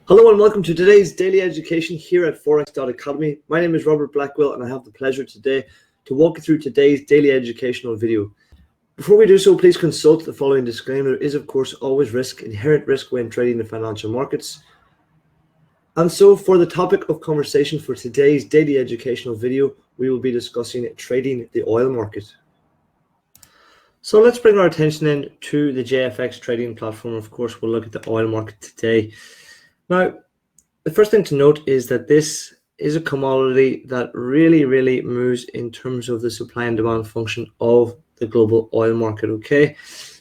Hello and welcome to today's daily education here at Forex.Academy. My name is Robert Blackwell and I have the pleasure today to walk you through today's daily educational video. Before we do so, please consult the following disclaimer. There is, of course, always inherent risk when trading the financial markets. And so for the topic of conversation for today's daily educational video, we will be discussing trading the oil market. So let's bring our attention then to the JFX trading platform. Of course, we'll look at the oil market today. Now, the first thing to note is that this is a commodity that really moves in terms of the supply and demand function of the global oil market, okay?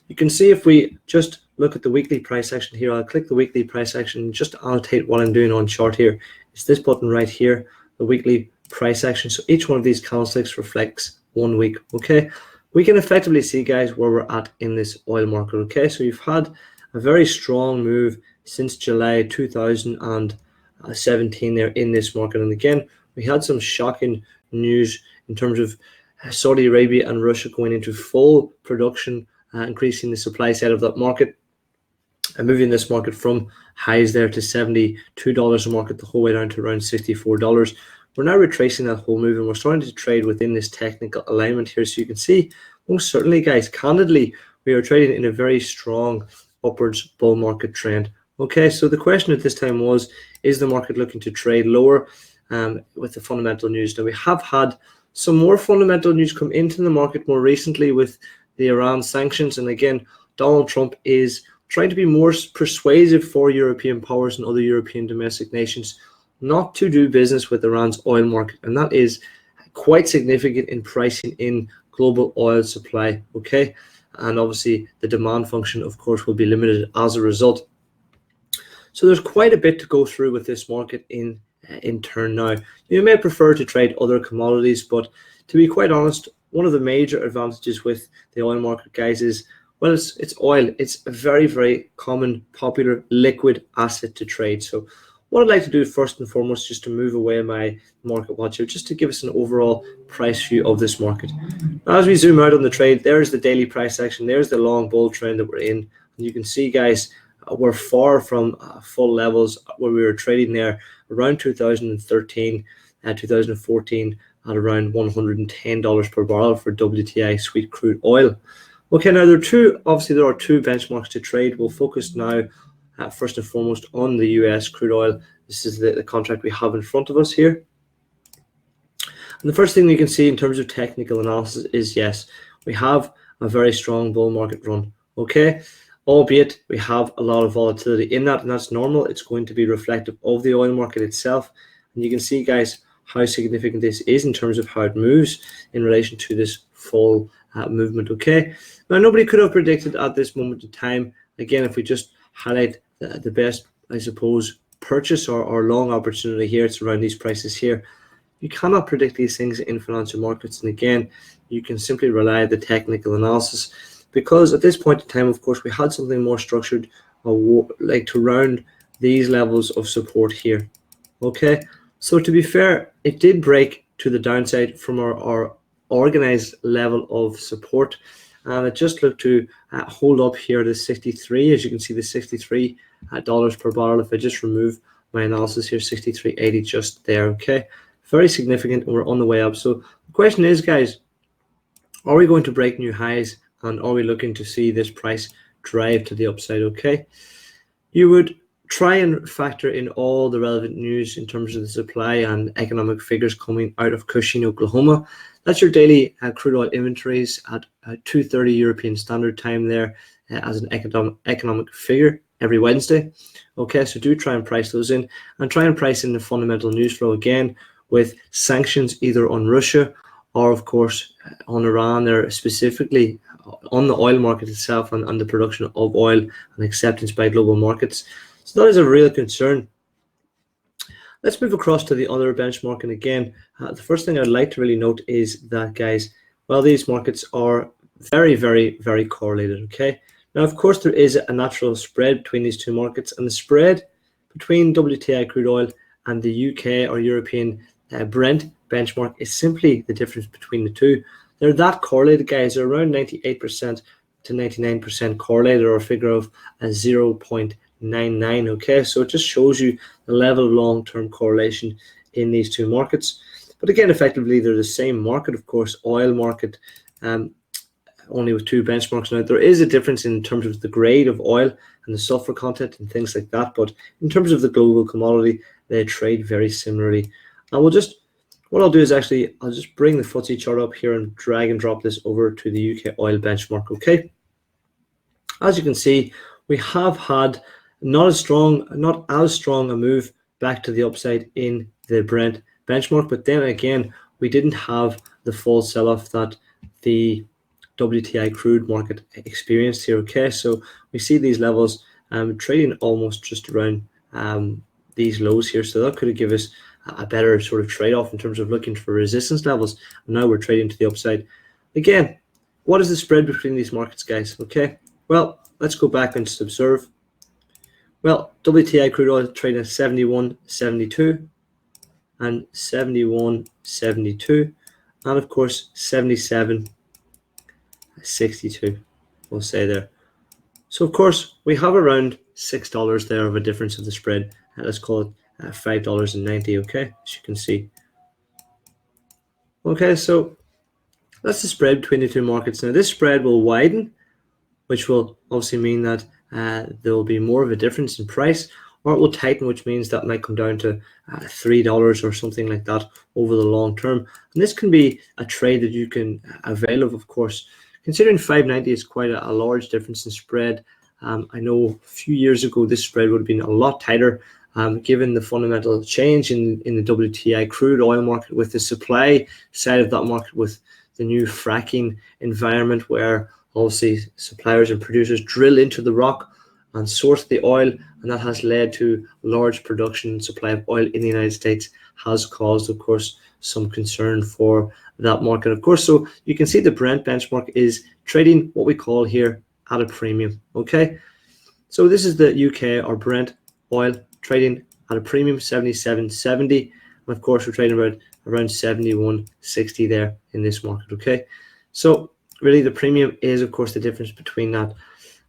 You can see if we just look at the weekly price action here, I'll click the weekly price action just to annotate what I'm doing on chart here. It's this button right here, the weekly price action. So each one of these candlesticks reflects 1 week, okay? We can effectively see, guys, where we're at in this oil market, okay? So you've had a very strong move since July 2017 there in this market. And again, we had some shocking news in terms of Saudi Arabia and Russia going into full production, increasing the supply side of that market and moving this market from highs there to $72 a market the whole way down to around $64. We're now retracing that whole move and we're starting to trade within this technical alignment here. So you can see, most certainly, guys, candidly, we are trading in a very strong upwards bull market trend. Okay, so the question at this time was, is the market looking to trade lower with the fundamental news? Now, we have had some more fundamental news come into the market more recently with the Iran sanctions. And again, Donald Trump is trying to be more persuasive for European powers and other European domestic nations not to do business with Iran's oil market. And that is quite significant in pricing in global oil supply, okay? And obviously the demand function, of course, will be limited as a result. So there's quite a bit to go through with this market in turn now. You may prefer to trade other commodities, but to be quite honest, one of the major advantages with the oil market, guys, is, well, it's oil. It's a very common, popular, liquid asset to trade. So what I'd like to do first and foremost, just to move away my market watch here, just to give us an overall price view of this market. Now, as we zoom out on the trade, there's the daily price action. There's the long bull trend that we're in. And you can see, guys, we're far from full levels where we were trading there around 2013, 2014 at around $110 per barrel for WTI sweet crude oil. Okay, now there are two benchmarks to trade. We'll focus now first and foremost on the US crude oil. This is the contract we have in front of us here. And the first thing you can see in terms of technical analysis is, yes, we have a very strong bull market run, okay? Albeit we have a lot of volatility in that, and that's normal. It's going to be reflective of the oil market itself. And you can see, guys, how significant this is in terms of how it moves in relation to this full movement, okay? Now, nobody could have predicted at this moment in time, again, if we just highlight the best, I suppose, purchase or long opportunity here, it's around these prices here. You cannot predict these things in financial markets. And again, you can simply rely on the technical analysis, because at this point in time, of course, we had something more structured, like to round these levels of support here, okay? So to be fair, it did break to the downside from our organized level of support, and it just looked to hold up here to 63. As you can see, the $63 per barrel. If I just remove my analysis here, 63.80 just there, okay? Very significant, and we're on the way up. So the question is, guys, are we going to break new highs, and are we looking to see this price drive to the upside, okay? You would try and factor in all the relevant news in terms of the supply and economic figures coming out of Cushing, Oklahoma. That's your daily crude oil inventories at 2:30 European Standard Time there as an economic figure every Wednesday. Okay, so do try and price those in, and try and price in the fundamental news flow again with sanctions either on Russia or, of course, on Iran, there specifically on the oil market itself and the production of oil and acceptance by global markets. So that is a real concern. Let's move across to the other benchmark. And again, the first thing I'd like to really note is that, guys, well, these markets are very correlated, okay? Now, of course, there is a natural spread between these two markets, and the spread between WTI crude oil and the UK or European Brent benchmark is simply the difference between the two. They're that correlated, guys. They're around 98% to 99% correlated, or a figure of 0.9 0.99. Okay, so it just shows you the level of long-term correlation in these two markets. But again, effectively, they're the same market, of course, oil market, only with two benchmarks. Now, there is a difference in terms of the grade of oil and the sulfur content and things like that. But in terms of the global commodity, they trade very similarly. And what I'll do is actually, I'll just bring the FTSE chart up here and drag and drop this over to the UK oil benchmark. Okay. As you can see, we have had not as strong a move back to the upside in the Brent benchmark, but then again, we didn't have the full sell-off that the WTI crude market experienced here. Okay, so we see these levels trading almost just around these lows here, so that could have given us a better sort of trade-off in terms of looking for resistance levels. And now we're trading to the upside. Again, what is the spread between these markets, guys? Okay, well, let's go back and just observe. Well, WTI crude oil trading at 71.72 and 71.72, and of course 77.62, we'll say there. So of course we have around $6 there of a difference of the spread. Let's call it $5.90. Okay, as you can see. Okay, so that's the spread between the two markets. Now this spread will widen, which will obviously mean that there will be more of a difference in price, or it will tighten, which means that might come down to $3 or something like that over the long term. And this can be a trade that you can avail of course. Considering 590 is quite a large difference in spread, I know a few years ago this spread would have been a lot tighter, given the fundamental change in the WTI crude oil market, with the supply side of that market, with the new fracking environment where obviously suppliers and producers drill into the rock and source the oil, and that has led to large production and supply of oil in the United States, has caused, of course, some concern for that market, of course. So you can see the Brent benchmark is trading what we call here at a premium. Okay, so this is the UK or Brent oil trading at a premium, 77.70, and of course we're trading around 71.60 there in this market. Okay, so really the premium is of course the difference between that.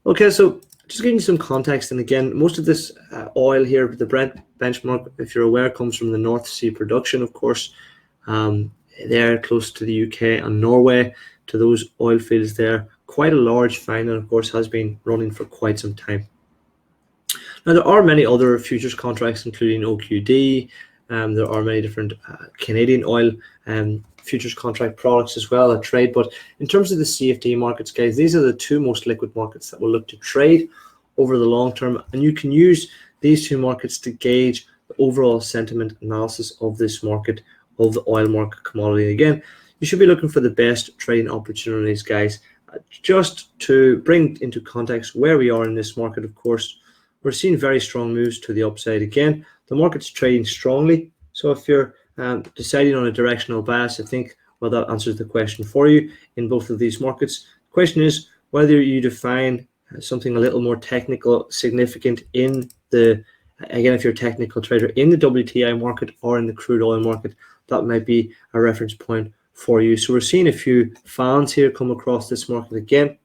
Okay, so just giving you some context, and again, most of this oil here, the Brent benchmark, if you're aware, comes from the North Sea production, of course. They're close to the UK and Norway, to those oil fields there. Quite a large find, and of course has been running for quite some time. Now there are many other futures contracts, including OQD. There are many different Canadian oil futures contract products as well that trade. But in terms of the CFD markets, guys, these are the two most liquid markets that will look to trade over the long term. And you can use these two markets to gauge the overall sentiment analysis of this market, of the oil market commodity. Again, you should be looking for the best trading opportunities, guys. Just to bring into context where we are in this market, of course, we're seeing very strong moves to the upside. Again, the market's trading strongly. So if you're deciding on a directional bias, I think, well, that answers the question for you in both of these markets. The question is whether you define something a little more technical, significant in the, again, if you're a technical trader in the WTI market or in the crude oil market, that might be a reference point for you. So we're seeing a few fans here come across this market again,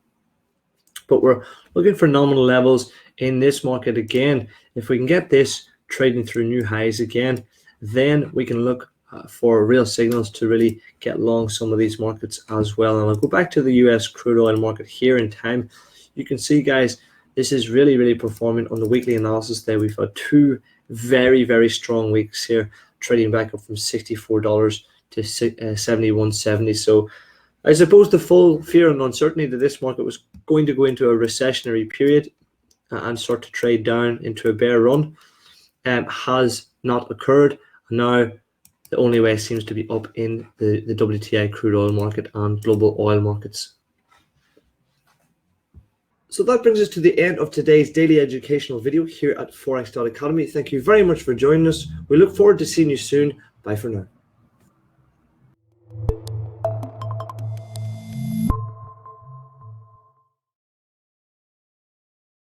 but we're looking for nominal levels in this market again. If we can get this trading through new highs again, then we can look for real signals to really get long some of these markets as well. And I'll go back to the US crude oil market here in time. You can see, guys, this is really performing on the weekly analysis there. We've had two very strong weeks here, trading back up from $64 to $71.70. So I suppose the full fear and uncertainty that this market was going to go into a recessionary period and start to trade down into a bear run has not occurred. Now the only way seems to be up in the WTI crude oil market and global oil markets. So that brings us to the end of today's daily educational video here at Forex Academy. Thank you very much for joining us. We look forward to seeing you soon. Bye for now.